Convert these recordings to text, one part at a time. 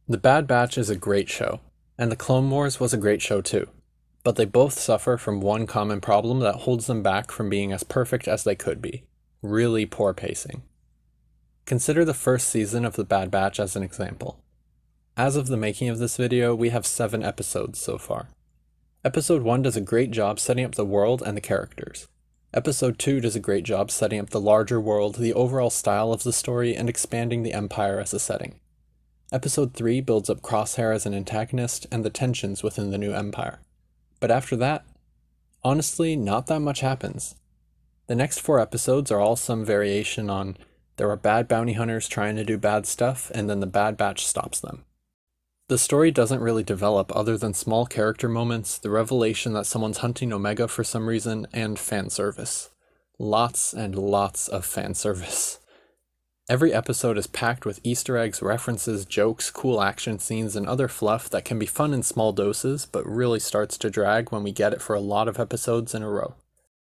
The Bad Batch is a great show, and The Clone Wars was a great show too, but they both suffer from one common problem that holds them back from being as perfect as they could be: really poor pacing. Consider the first season of The Bad Batch as an example. As of the making of this video, we have 7 episodes so far. Episode 1 does a great job setting up the world and the characters. Episode 2 does a great job setting up the larger world, the overall style of the story, and expanding the Empire as a setting. Episode 3 builds up Crosshair as an antagonist and the tensions within the new Empire. But after that, honestly, not that much happens. The next 4 episodes are all some variation on there are bad bounty hunters trying to do bad stuff, and then the Bad Batch stops them. The story doesn't really develop other than small character moments, the revelation that someone's hunting Omega for some reason, and fan service. Lots and lots of fan service. Every episode is packed with Easter eggs, references, jokes, cool action scenes, and other fluff that can be fun in small doses, but really starts to drag when we get it for a lot of episodes in a row.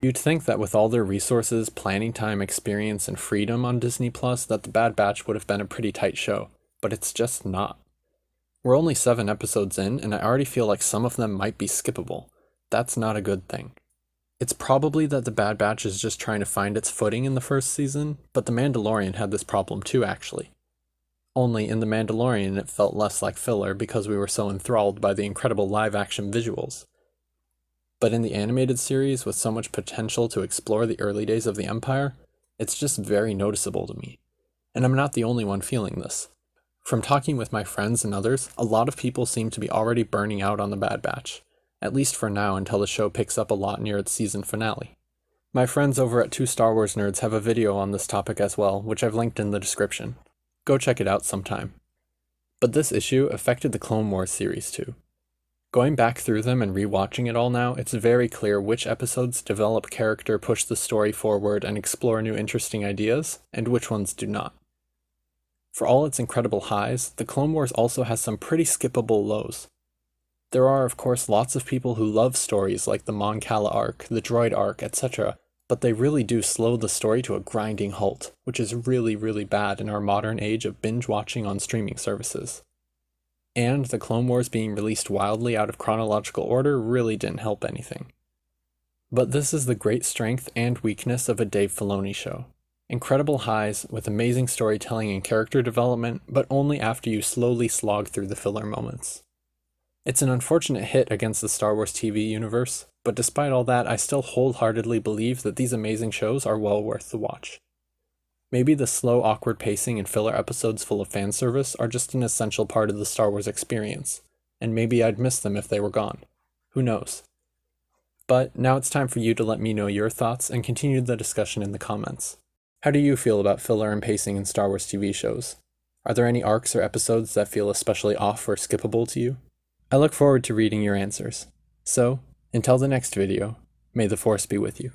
You'd think that with all their resources, planning time, experience, and freedom on Disney Plus, that The Bad Batch would have been a pretty tight show, but it's just not. We're only 7 episodes in, and I already feel like some of them might be skippable. That's not a good thing. It's probably that The Bad Batch is just trying to find its footing in the first season, but The Mandalorian had this problem too, actually. Only in The Mandalorian it felt less like filler because we were so enthralled by the incredible live-action visuals. But in the animated series, with so much potential to explore the early days of the Empire, it's just very noticeable to me. And I'm not the only one feeling this. From talking with my friends and others, a lot of people seem to be already burning out on The Bad Batch, at least for now until the show picks up a lot near its season finale. My friends over at Two Star Wars Nerds have a video on this topic as well, which I've linked in the description. Go check it out sometime. But this issue affected the Clone Wars series too. Going back through them and rewatching it all now, it's very clear which episodes develop character, push the story forward, and explore new interesting ideas, and which ones do not. For all its incredible highs, the Clone Wars also has some pretty skippable lows. There are, of course, lots of people who love stories like the Mon Cala arc, the Droid arc, etc., but they really do slow the story to a grinding halt, which is really, really bad in our modern age of binge-watching on streaming services. And the Clone Wars being released wildly out of chronological order really didn't help anything. But this is the great strength and weakness of a Dave Filoni show. Incredible highs with amazing storytelling and character development, but only after you slowly slog through the filler moments. It's an unfortunate hit against the Star Wars TV universe, but despite all that, I still wholeheartedly believe that these amazing shows are well worth the watch. Maybe the slow, awkward pacing and filler episodes full of fan service are just an essential part of the Star Wars experience, and maybe I'd miss them if they were gone. Who knows? But now it's time for you to let me know your thoughts and continue the discussion in the comments. How do you feel about filler and pacing in Star Wars TV shows? Are there any arcs or episodes that feel especially off or skippable to you? I look forward to reading your answers. So, until the next video, may the Force be with you.